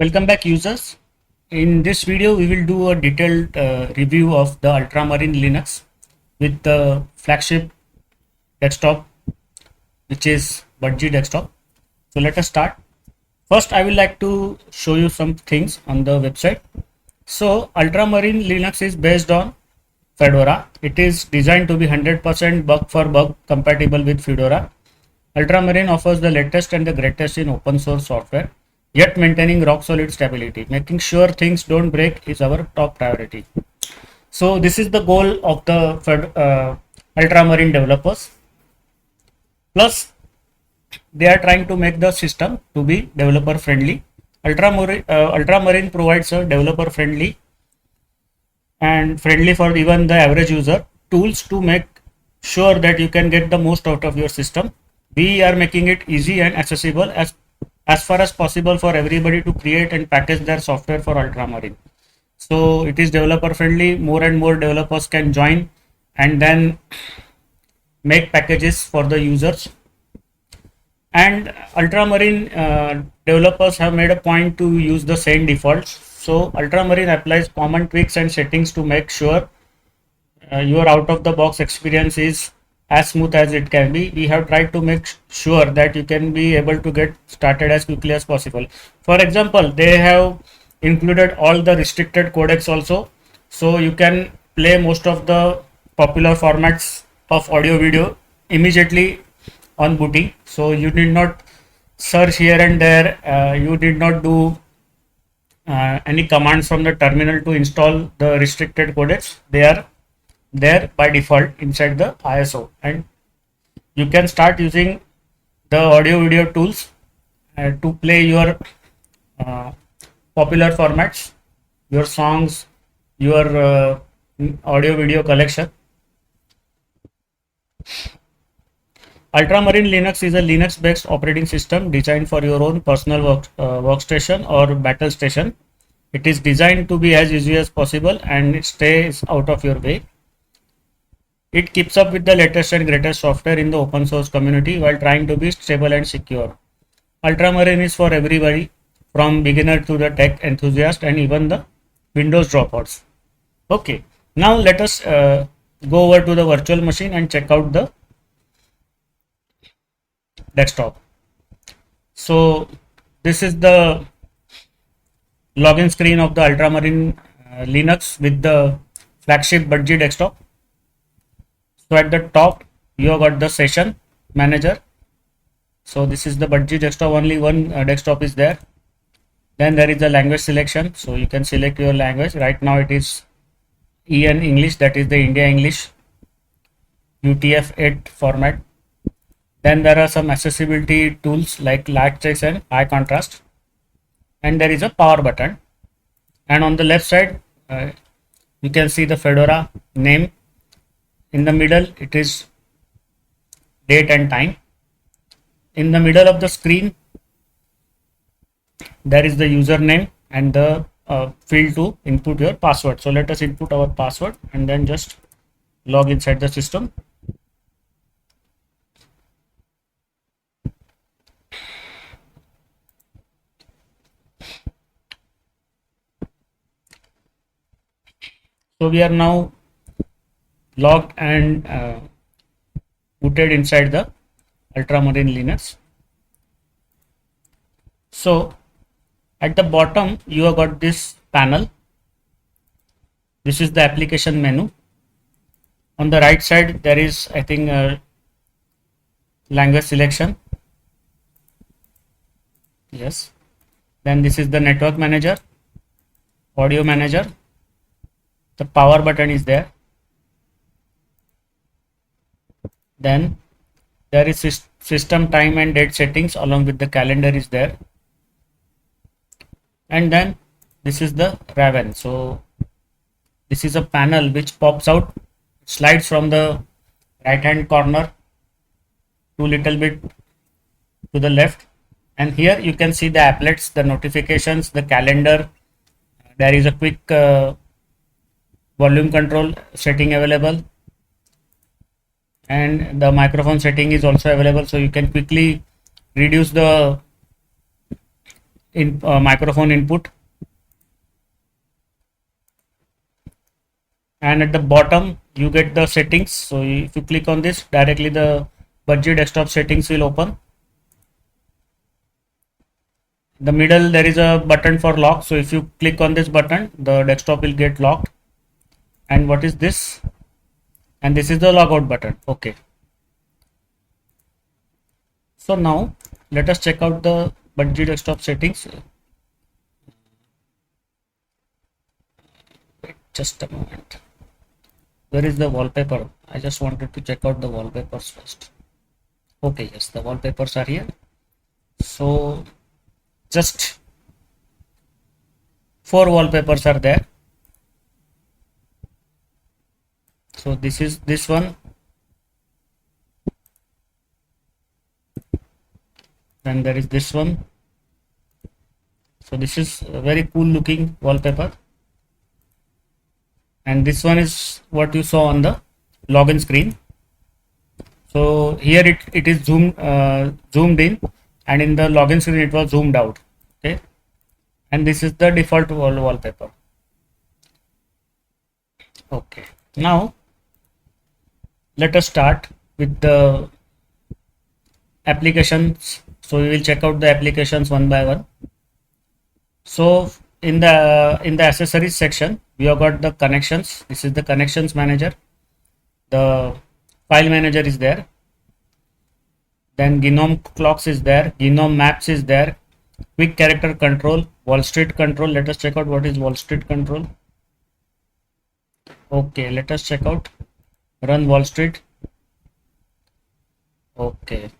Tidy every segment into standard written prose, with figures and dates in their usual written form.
Welcome back, users. In this video, we will do a detailed review of the Ultramarine Linux with the flagship desktop, which is Budgie desktop. So let us start. First, I will like to show you some things on the website. So Ultramarine Linux is based on Fedora. It is designed to be 100% bug for bug compatible with Fedora. Ultramarine offers the latest and the greatest in open source software, yet maintaining rock solid stability. Making sure things don't break is our top priority. So this is the goal of the Ultramarine developers. Plus, they are trying to make the system to be developer friendly. Ultramarine provides a developer friendly and friendly for even the average user tools to make sure that you can get the most out of your system. We are making it easy and accessible as far as possible for everybody to create and package their software for Ultramarine. So it is developer friendly. More and more developers can join and then make packages for the users. And Ultramarine developers have made a point to use the same defaults. So Ultramarine applies common tweaks and settings to make sure your out of the box experience is as smooth as it can be. We have tried to make sure that you can be able to get started as quickly as possible. For example, they have included all the restricted codecs also, so you can play most of the popular formats of audio video immediately on booting. So you did not search here and there, you did not do any commands from the terminal to install the restricted codecs. They are there by default inside the ISO, and you can start using the audio video tools to play your popular formats, your songs, your audio video collection. Ultramarine Linux is a Linux based operating system designed for your own personal workstation or battle station. It is designed to be as easy as possible and it stays out of your way. It keeps up with the latest and greatest software in the open source community while trying to be stable and secure. Ultramarine is for everybody, from beginner to the tech enthusiast and even the Windows dropouts. Okay, now let us go over to the virtual machine and check out the desktop. So this is the login screen of the Ultramarine Linux with the flagship Budgie desktop. So at the top you have got the session manager. So this is the Budgie desktop, only one desktop is there. Then there is the language selection, so you can select your language. Right now it is EN English, that is the India English UTF-8 format. Then there are some accessibility tools like light text and high contrast, and there is a power button. And on the left side you can see the Fedora name. In the middle it is date and time. In the middle of the screen there is the username and the field to input your password. So let us input our password and then just log inside the system. So we are now logged and booted inside the Ultramarine Linux. So at the bottom you have got this panel. This is the application menu. On the right side there is, I think, language selection. Yes. Then this is the network manager, audio manager. The power button is there. Then there is system time and date settings along with the calendar is there. And then this is the Raven. So this is a panel which pops out, slides from the right hand corner to little bit to the left, and here you can see the applets, the notifications, the calendar. There is a quick volume control setting available, and the microphone setting is also available, so you can quickly reduce the in microphone input, and at the bottom you get the settings. So if you click on this, directly the budget desktop settings will open. In the middle there is a button for lock, so if you click on this button, the desktop will get locked. And what is this? And this is the logout button. Okay, so now let us check out the budget desktop settings. Wait just a moment. Where is the wallpaper? I just wanted to check out the wallpapers first. Okay, yes, the wallpapers are here. So just 4 wallpapers are there. So this is this one, then there is this one. So this is a very cool looking wallpaper, and this one is what you saw on the login screen. So here it is zoomed in, and in the login screen it was zoomed out. Okay, and this is the default wallpaper. Okay, now let us start with the applications. So we will check out the applications one by one. So in the accessories section, we have got the connections. This is the connections manager. The file manager is there. Then GNOME clocks is there. GNOME maps is there. Quick character control, WallStreet control. Let us check out what is WallStreet control. Okay, let us check out RunWallStreet. Okay,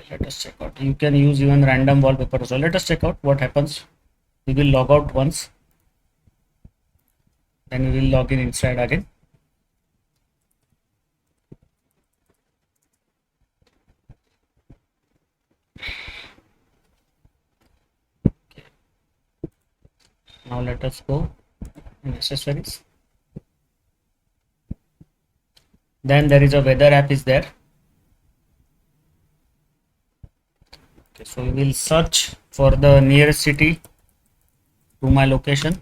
let us check out. You can use even random wallpaper. So let us check out what happens. We will log out once, then we will log in inside again. Okay. Now let us go in accessories. Then there is a weather app is there. Okay, so we will search for the nearest city to my location.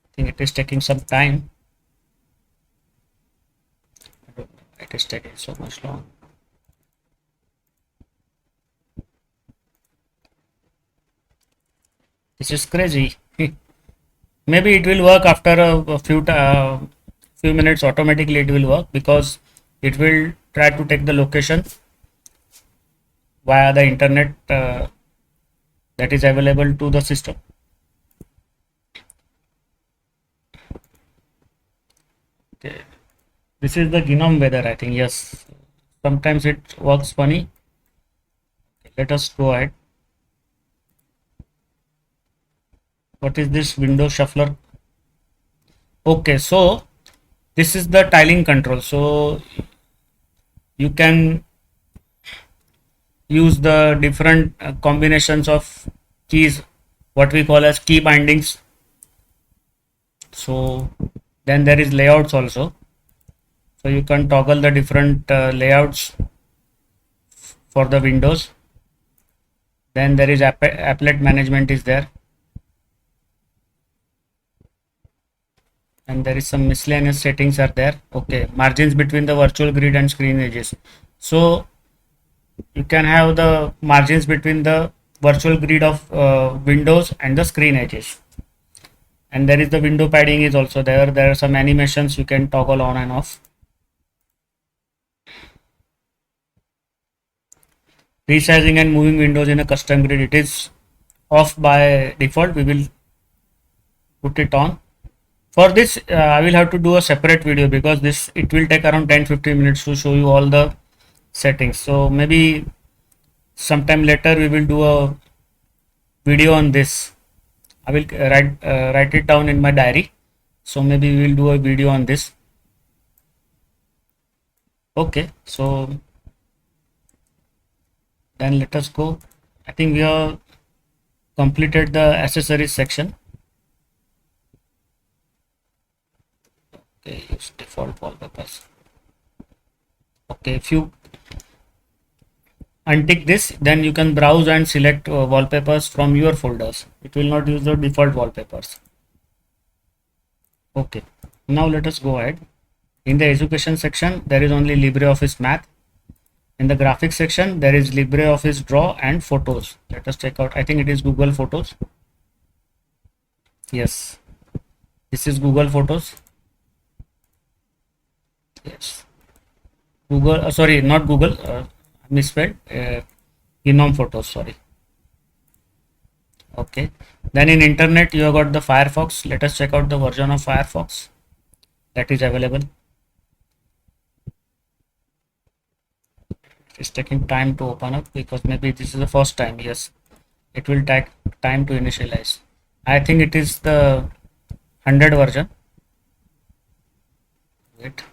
I think it is taking some time. It is taking so much long. This is crazy. Maybe it will work after a few minutes. Automatically it will work, because it will try to take the location via the internet that is available to the system. Okay, this is the GNOME weather, I think. Yes, sometimes it works funny. Okay, let us go ahead. What is this window shuffler? Okay, so this is the tiling control. So you can use the different combinations of keys, what we call as key bindings. So then there is layouts also. So you can toggle the different layouts for the windows. Then there is applet management is there. And there is some miscellaneous settings are there. Okay, margins between the virtual grid and screen edges. So you can have the margins between the virtual grid of windows and the screen edges. And there is the window padding is also there. There are some animations you can toggle on and off. Resizing and moving windows in a custom grid, it is off by default. We will put it on. For this I will have to do a separate video, because this it will take around 10-15 minutes to show you all the settings. So maybe sometime later we will do a video on this. I will write it down in my diary. So maybe we will do a video on this. Okay, so then let us go. I think we have completed the accessories section. Okay, use default wallpapers. Okay, if you untick this, then you can browse and select wallpapers from your folders. It will not use the default wallpapers. Okay, now let us go ahead. In the education section, there is only LibreOffice Math. In the graphics section, there is LibreOffice Draw and Photos. Let us check out. I think it is Google Photos. Yes, this is Google Photos. Yes, Google. Sorry, not Google. Misspelled. Gnome Photos. Sorry. Okay. Then in internet, you have got the Firefox. Let us check out the version of Firefox that is available. It's taking time to open up because maybe this is the first time. Yes, it will take time to initialize. I think it is the 100 version. Wait.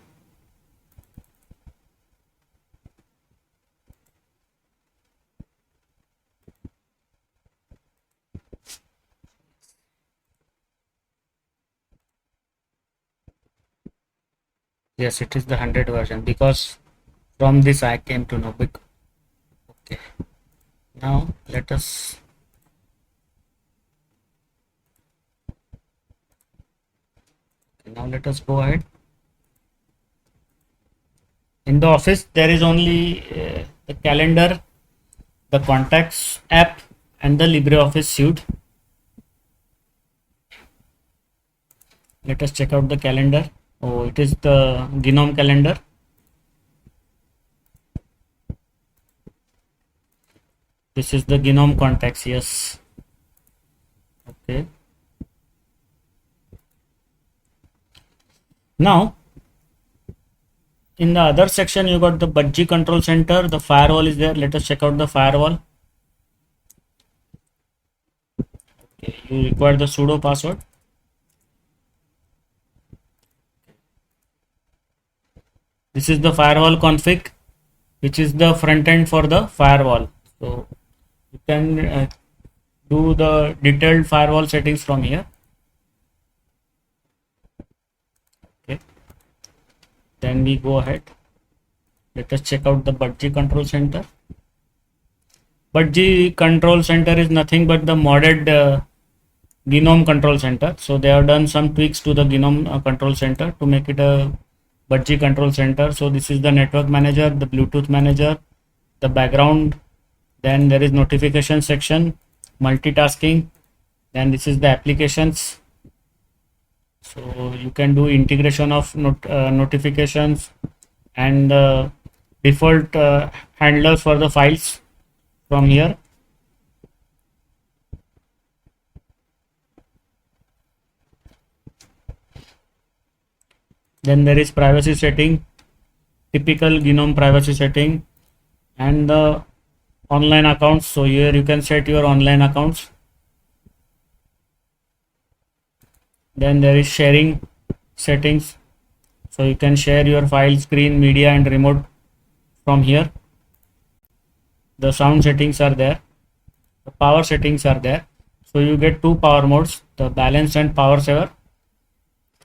Yes, it is the 100 version because from this I came to know. Okay. Now let us. Now let us go ahead. In the office, there is only the calendar, the contacts app, and the LibreOffice suite. Let us check out the calendar. Oh, it is the GNOME calendar. This is the GNOME contacts. Yes. Okay. Now, in the other section, you got the Budgie control center. The firewall is there. Let us check out the firewall. Okay, you require the sudo password. This is the firewall config, which is the front end for the firewall. So you can do the detailed firewall settings from here. Okay. Then we go ahead. Let us check out the Budgie control center. Budgie control center is nothing but the modded GNOME control center. So they have done some tweaks to the GNOME control center to make it a Budgie control center. So this is the network manager, the Bluetooth manager, the background. Then there is notification section, multitasking. Then this is the applications. So you can do integration of notifications and default handlers for the files from here. Then there is privacy setting, typical GNOME privacy setting, and the online accounts. So here you can set your online accounts. Then there is sharing settings. So you can share your file, screen, media, and remote from here. The sound settings are there. The power settings are there. So you get two power modes, the balance and power saver.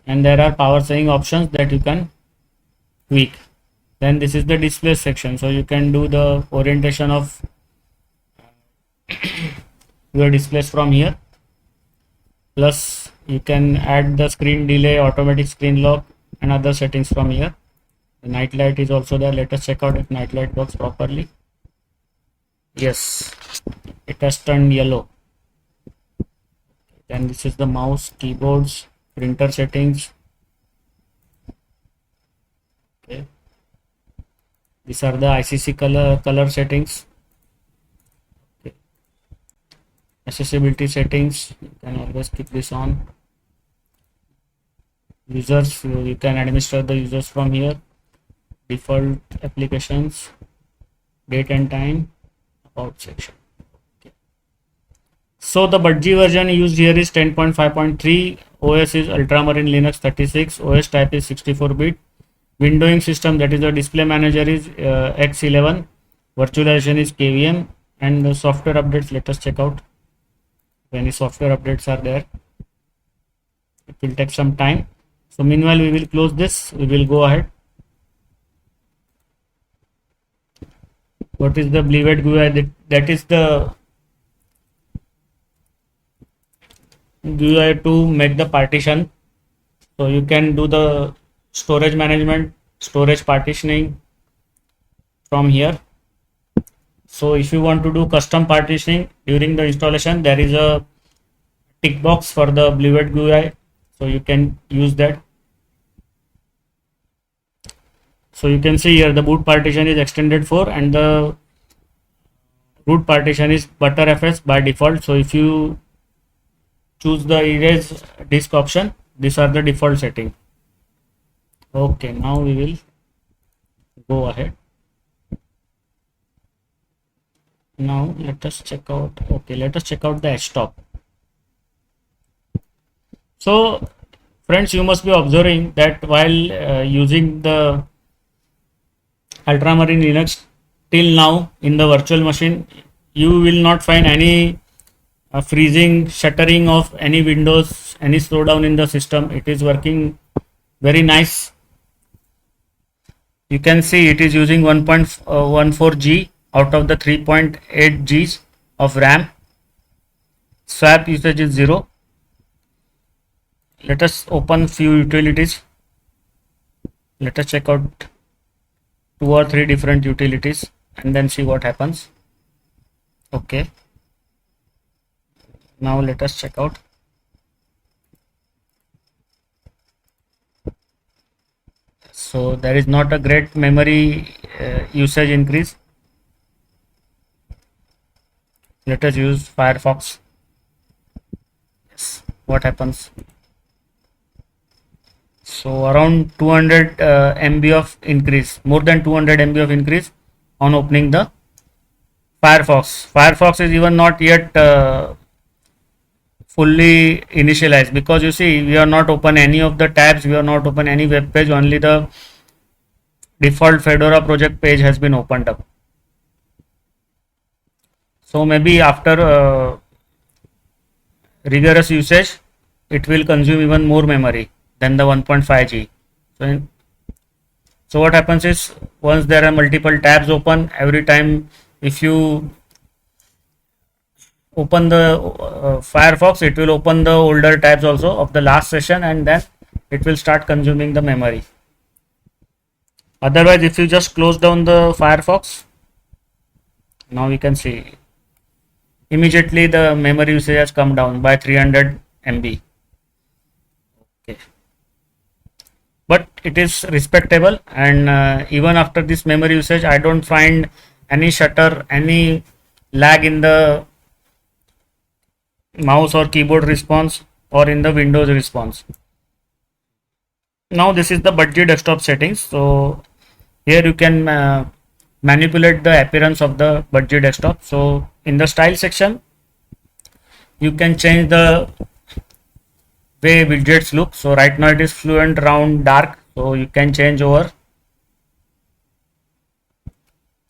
And there are power saving options that you can tweak. Then this is the display section. So you can do the orientation of your displays from here. Plus you can add the screen delay, automatic screen lock, and other settings from here. The night light is also there. Let us check out if night light works properly. Yes, it has turned yellow. Then this is the mouse, keyboards, printer settings. Okay, these are the ICC color settings. Okay. Accessibility settings, you can always keep this on. Users, you can administer the users from here. Default applications, date and time, about section. Okay. So the Budgie version used here is 10.5.3. OS is Ultramarine Linux 36. OS type is 64-bit. Windowing system, that is the display manager, is X11. Virtualization is KVM. And the software updates, let us check out if any software updates are there. It will take some time. So meanwhile we will close this. We will go ahead. What is the Blivet GUI? That is the GUI to make the partition. So you can do the storage management, storage partitioning from here. So if you want to do custom partitioning during the installation, there is a tick box for the Blivet GUI, so you can use that. So you can see here the boot partition is extended for, and the root partition is btrfs by default. So if you choose the erase disk option, these are the default setting. Okay, now we will go ahead. Now let us check out. Okay, let us check out the htop. So friends, you must be observing that while using the Ultramarine Linux till now in the virtual machine, you will not find any freezing, shuttering of any windows, any slowdown in the system. It is working very nice. You can see it is using 1.14 G out of the 3.8 Gs of RAM. Swap usage is 0. Let us open few utilities. Let us check out 2 or 3 different utilities and then see what happens. Okay, now let us check out. So there is not a great memory usage increase. Let us use Firefox. Yes, what happens? So around 200 MB of increase, more than 200 MB of increase on opening the Firefox. Firefox is even not yet fully initialized, because you see we are not open any of the tabs, we are not open any web page, only the default Fedora project page has been opened up. So maybe after rigorous usage, it will consume even more memory than the 1.5 G. So what happens is, once there are multiple tabs open, every time if you open the Firefox, it will open the older tabs also of the last session, and then it will start consuming the memory. Otherwise, if you just close down the Firefox, now we can see immediately the memory usage has come down by 300 MB. Okay, but it is respectable, and even after this memory usage, I don't find any shutter, any lag in the mouse or keyboard response or in the Windows response. Now this is the budgie desktop settings. So here you can manipulate the appearance of the budgie desktop. So in the style section, you can change the way widgets look. So right now it is Fluent, round, dark. So you can change over.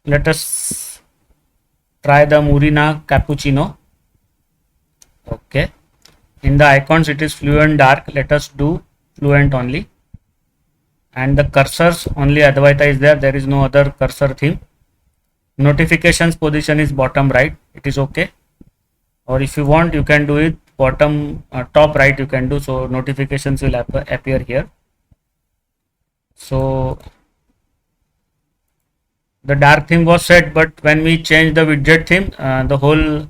Let us try the Murina Cappuccino. Okay, in the icons it is Fluent Dark. Let us do Fluent only, and the cursors only Advaita is there. There is no other cursor theme. Notifications position is bottom right. It is okay, or if you want, you can do it bottom top right. You can do so. Notifications will appear here. So the dark theme was set, but when we change the widget theme, the whole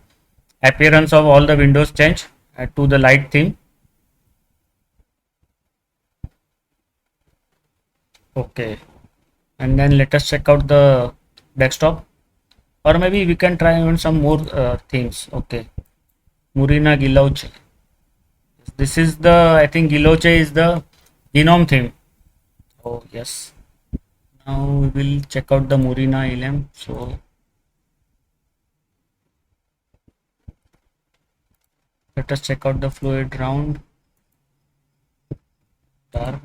appearance of all the windows change to the light theme. Okay, and then let us check out the desktop, or maybe we can try on some more themes. Okay, Murina Gilauche. This is the, I think Gilauche is the Gnome theme. Oh yes. Now we will check out the Murina Elem. So let us check out the fluid round, dark.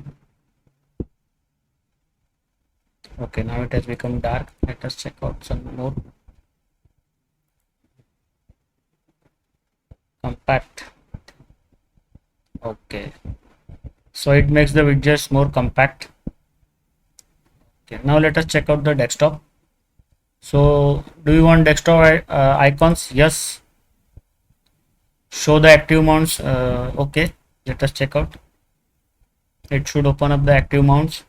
Okay, now it has become dark. Let us check out some more. Compact. Okay, so it makes the widgets more compact. Okay, now let us check out the desktop. So do you want desktop icons? Yes. Show the active mounts. Okay, let us check out. It should open up the active mounts.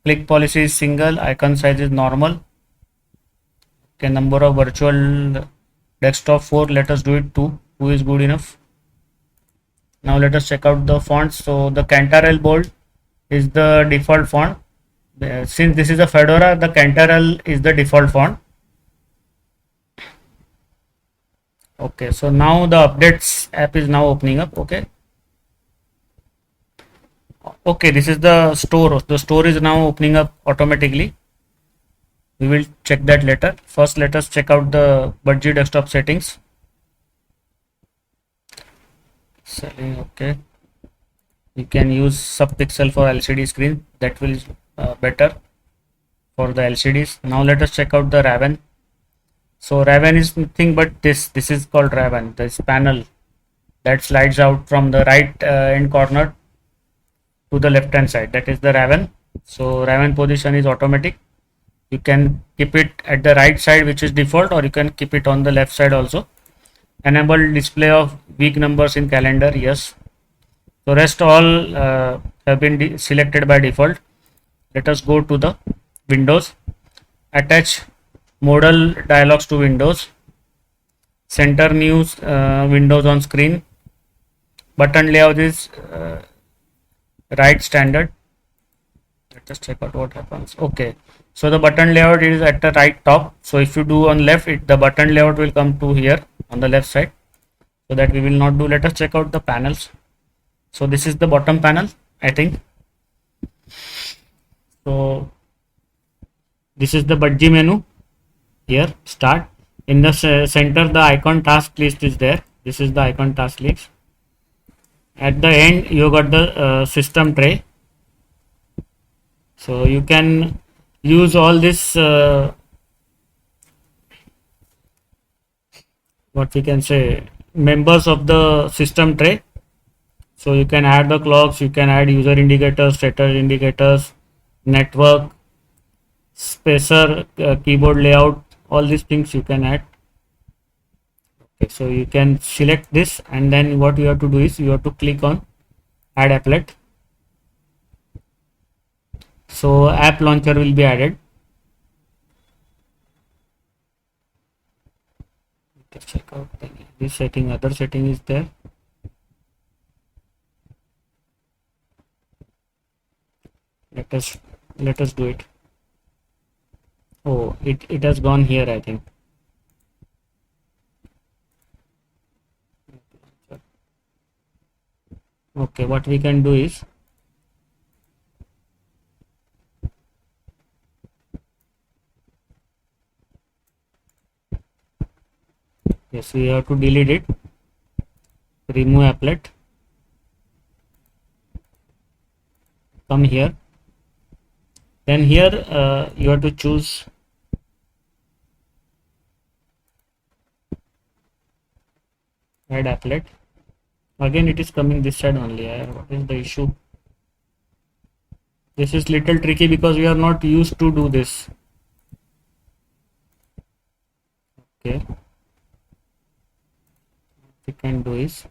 Click policy is single, icon size is normal. Okay, number of virtual desktop 4, let us do it 2. 2 is good enough. Now let us check out the fonts. So the Cantarell bold is the default font. Since this is a Fedora, the Cantarell is the default font. Okay, so now the updates app is now opening up. Okay, this is the store. The store is now opening up automatically. We will check that later. First, let us check out the Budgie desktop settings. Okay. You can use subpixel for LCD screen. That will better for the LCDs. Now let us check out the Raven. So Raven is nothing but this. This is called Raven. This panel that slides out from the right end corner to the left hand side. That is the Raven. So Raven position is automatic. You can keep it at the right side, which is default, or you can keep it on the left side also. Enable display of week numbers in calendar. Yes. So rest all have been selected by default. Let us go to the Windows. Attach modal dialogs to Windows. Center news Windows on screen. Button layout is right standard. Let us check out what happens. Okay, so the button layout is at the right top. So if you do on left, the button layout will come to here on the left side. So that we will not do. Let us check out the panels. So this is the bottom panel, I think. So this is the Budgie menu. Here, start. In the center, the icon task list is there. This is the icon task list. At the end, you got the system tray. So you can use all this what we can say members of the system tray. So you can add the clocks, you can add user indicators, status indicators, network, spacer, keyboard layout, all these things you can add. Okay, so you can select this, and then what you have to do is you have to click on add applet. So app launcher will be added. Let's check out this setting. Other setting is there. Let us do it. Oh, it has gone here, I think. Okay, what we can do is yes, we have to delete it. Remove applet. Come here. Then here you have to choose add applet. Again, it is coming this side only. What is the issue? This is little tricky because we are not used to do this. Okay. What we can do is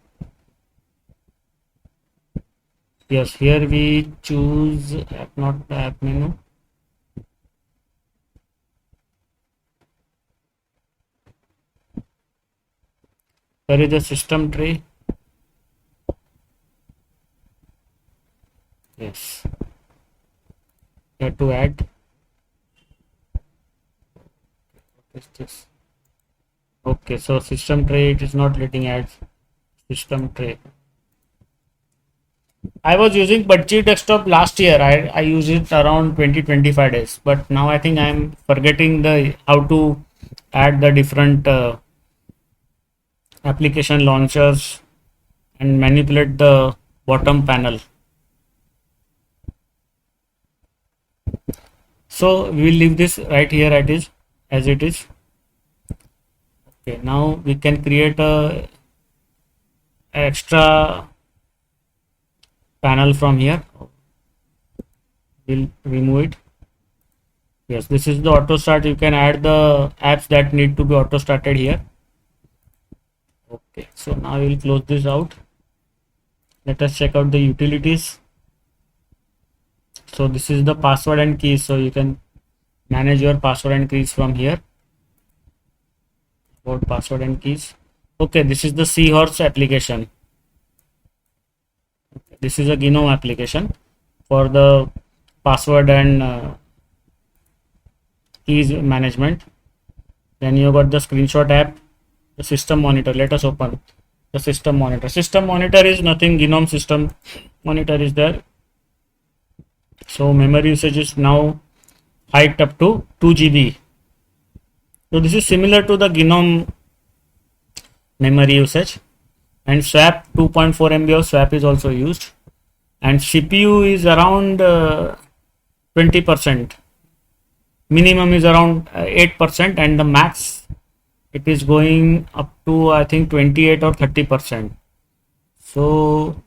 yes, here we choose app, not the app menu. There is a system tray. Yes, you have to add. What is this? Okay, so system tray, it is not letting add system tray. I was using Budgie desktop last year. I used it around 20-25 days, but now I think I am forgetting the how to add the different application launchers and manipulate the bottom panel. So we will leave this right here as it is. Okay, now we can create a extra panel from here. We'll remove it. Yes, this is the auto start. You can add the apps that need to be auto started here. Okay, so now we'll close this out. Let us check out the utilities. So this is the password and keys, so you can manage your password and keys from here. About password and keys. Okay, this is the Seahorse application. This is a GNOME application for the password and keys management. Then you got the screenshot app, the system monitor. Let us open the system monitor. System monitor is nothing. GNOME system monitor is there. So memory usage is now hiked up to 2 GB. So this is similar to the GNOME memory usage, and swap 2.4 MB of swap is also used, and CPU is around 20%. Minimum is around 8%, and the max it is going up to I think 28 or 30%. So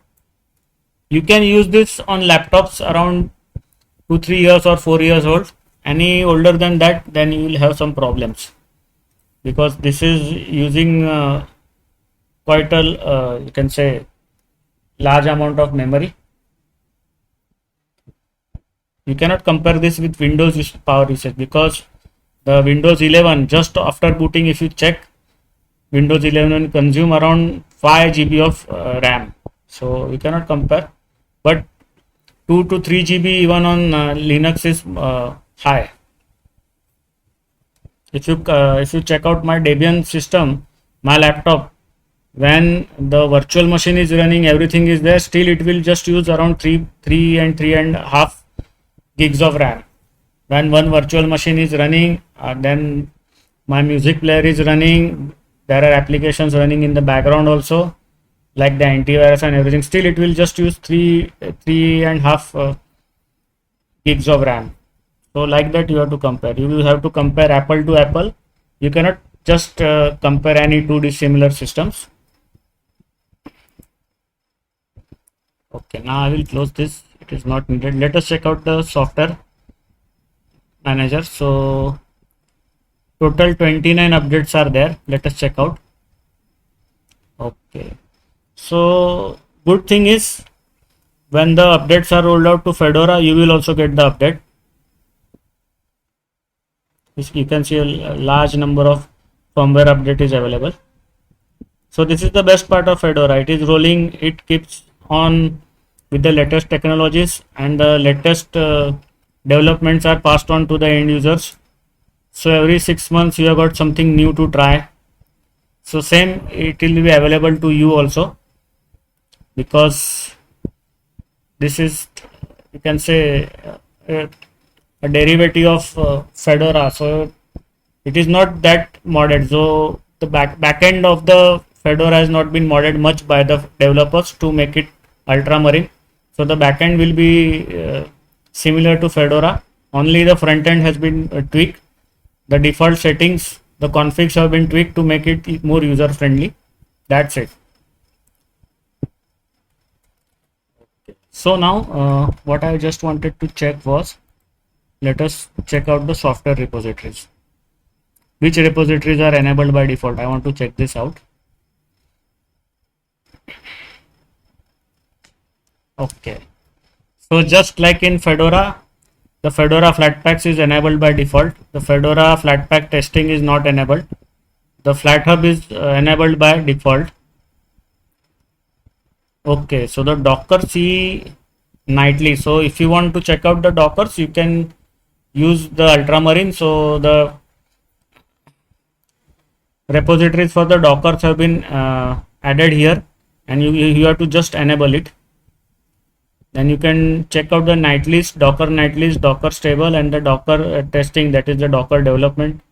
you can use this on laptops around 2-3 years or 4 years old. Any older than that, then you will have some problems, because this is using quite a you can say large amount of memory. You cannot compare this with Windows power usage, because the Windows 11, just after booting, if you check, Windows 11 will consume around 5 GB of RAM. So you cannot compare, but 2 to 3 GB even on Linux is high. If you check out my Debian system, my laptop, when the virtual machine is running, everything is there, still it will just use around 3 and 3.5 gigs of RAM. When one virtual machine is running, then my music player is running, there are applications running in the background also, like the antivirus and everything, still it will just use 3.5 gigs of RAM. So like that you have to compare. You will have to compare apple to apple. You cannot just compare any two dissimilar systems. Okay, now I will close this. It is not needed. Let us check out the software manager. So total 29 updates are there. Let us check out. Okay, so good thing is, when the updates are rolled out to Fedora, you will also get the update. You can see a large number of firmware update is available. So this is the best part of Fedora. It is rolling, it keeps on with the latest technologies, and the latest developments are passed on to the end users. So every 6 months you have got something new to try. So same, it will be available to you also, because this is, you can say, a derivative of Fedora. So it is not that modded. So the back end of the Fedora has not been modded much by the developers to make it Ultramarine. So the backend will be similar to Fedora. Only the front end has been tweaked. The default settings, the configs have been tweaked to make it more user friendly. That's it. So now what I just wanted to check was, let us check out the software repositories. Which repositories are enabled by default? I want to check this out. Okay, so just like in Fedora, the Fedora Flatpaks is enabled by default. The Fedora Flatpak testing is not enabled. The FlatHub is enabled by default. Okay, so the Docker C nightly. So if you want to check out the Dockers, you can use the Ultramarine. So the repositories for the Dockers have been added here, and you have to just enable it. Then you can check out the nightlist, Docker stable, and the Docker testing, that is the Docker development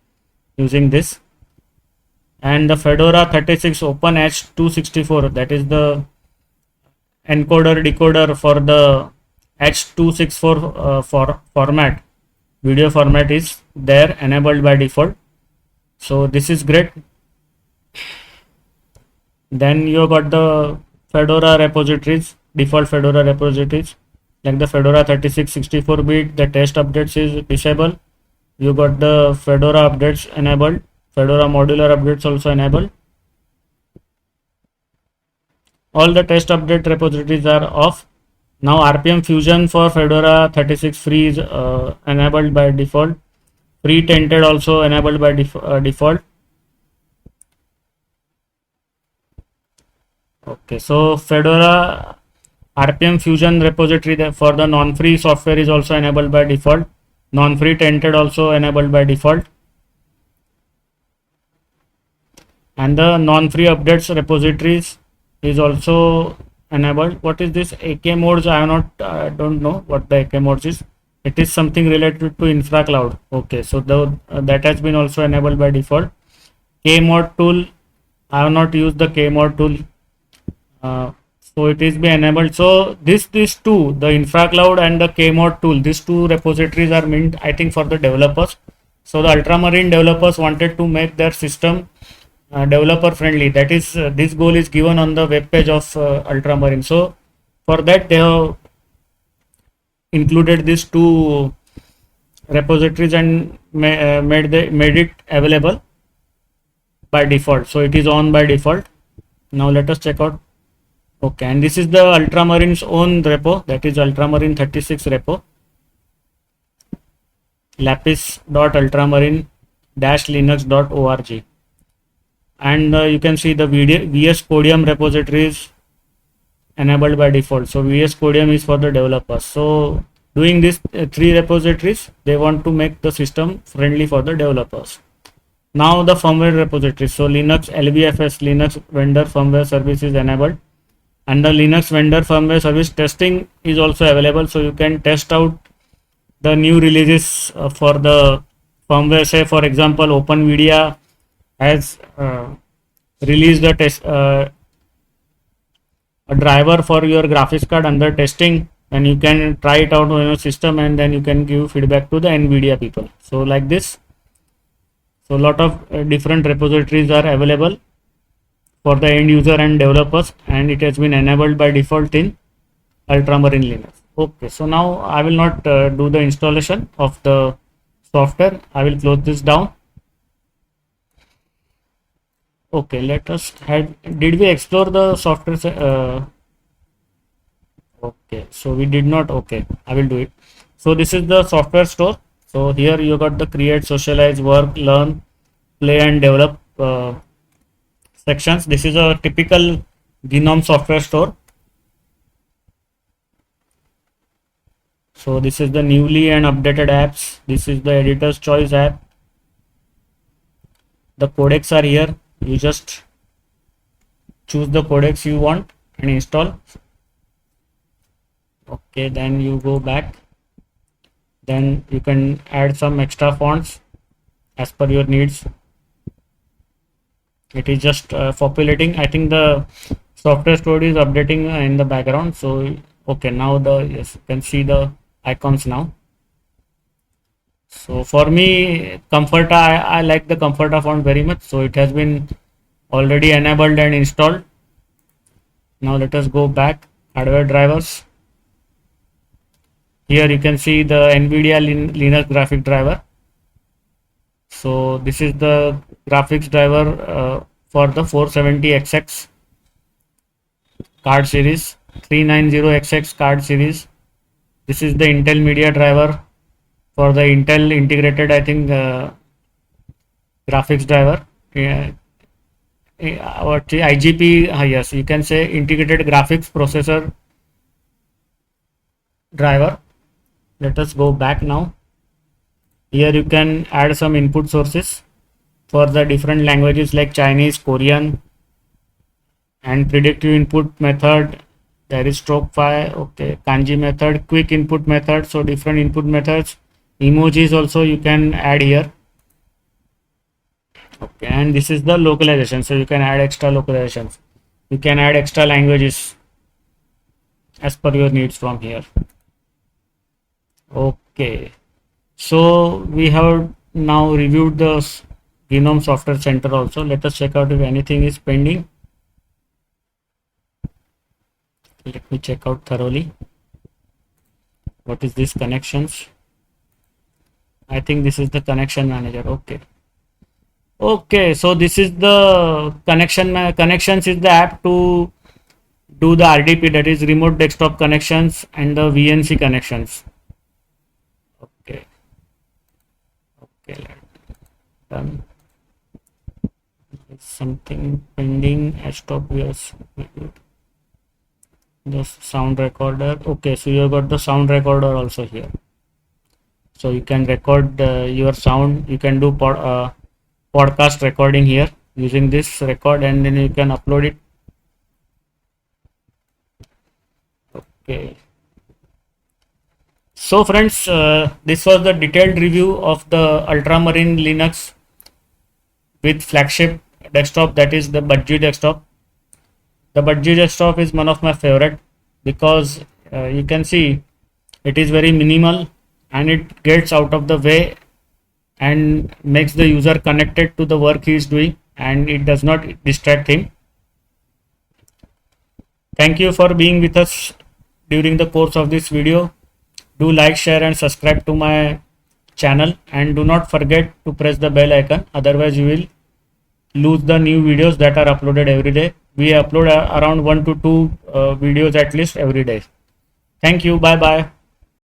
using this. And the Fedora 36 Open H264, that is the encoder decoder for the H264 format, video format is there, enabled by default. So this is great. Then you got the Fedora repositories, default Fedora repositories, like the Fedora 36 64-bit, the test updates is disabled. You got the Fedora updates enabled, Fedora modular updates also enabled. All the test update repositories are off. Now RPM Fusion for Fedora 36 free is enabled by default. Free tented also enabled by default. Okay, so Fedora RPM Fusion repository for the non-free software is also enabled by default. Non-free tented also enabled by default. And the non-free updates repositories is also enabled. What is this AK modes? I don't know what the AK modes is. It is something related to infra cloud. Okay, so that has been also enabled by default. Kmod tool, I have not used the Kmod tool, so it is be enabled. So these two, the infra cloud and the Kmod tool, these two repositories are meant, I think, for the developers. So the Ultramarine developers wanted to make their system developer friendly. That is, this goal is given on the web page of Ultramarine. So for that they have included these two repositories and made it available by default. So it is on by default. Now let us check out. Okay, and this is the Ultramarine's own repo, that is Ultramarine 36 repo, lapis.ultramarine-linux.org. And you can see the VS Codium repositories enabled by default. So VS Codium is for the developers. So doing these three repositories, they want to make the system friendly for the developers. Now the firmware repository. So Linux LVFS, Linux vendor firmware service is enabled, and the Linux vendor firmware service testing is also available. So you can test out the new releases for the firmware. Say for example, OpenVIDIA has released a driver for your graphics card under testing, and you can try it out on your system, and then you can give feedback to the NVIDIA people. So like this. So a lot of different repositories are available for the end user and developers, and it has been enabled by default in Ultramarine Linux. Okay, so now I will not do the installation of the software. I will close this down. Okay, let us did we explore the software? Okay, so we did not. Okay, I will do it. So this is the software store. So here you got the create, socialize, work, learn, play and develop sections. This is a typical GNOME software store. So this is the newly and updated apps. This is the editor's choice app. The codecs are here. You just choose the codecs you want and install. Okay, then you go back. Then you can add some extra fonts as per your needs. It is just populating. I think the software store is updating in the background. So okay, now yes, you can see the icons now. So for me, Comforta, I like the Comforta font very much. So it has been already enabled and installed. Now let us go back. Hardware drivers. Here you can see the NVIDIA Linux graphic driver. So this is the graphics driver for the 470XX card series, 390XX card series. This is the Intel Media driver for the Intel integrated, I think, graphics driver. What IGP? Yes, you can say integrated graphics processor driver. Let us go back now. Here you can add some input sources for the different languages like Chinese, Korean, and predictive input method. There is stroke phi, okay, kanji method, quick input method. So different input methods. Emojis also you can add here. Okay, and this is the localization. So you can add extra localizations. You can add extra languages as per your needs from here. Okay, so we have now reviewed the GNOME Software Center also. Let us check out if anything is pending. Let me check out thoroughly. What is this connections? I think this is the connection manager. Okay, so this is the connections is the app to do the RDP, that is remote desktop connections, and the VNC connections. Okay, done. Something pending. Stop. Yes, the sound recorder. Okay, so you got the sound recorder also here, so you can record your sound. You can do podcast recording here using this record, and then you can upload it. Okay, so friends, this was the detailed review of the Ultramarine Linux with flagship desktop, that is the Budgie desktop. The Budgie desktop is one of my favorite because you can see it is very minimal and it gets out of the way and makes the user connected to the work he is doing, and it does not distract him. Thank you for being with us during the course of this video. Do like, share and subscribe to my channel, and do not forget to press the bell icon, otherwise you will lose the new videos that are uploaded every day. We upload around 1 to 2 videos at least every day. Thank you. Bye bye.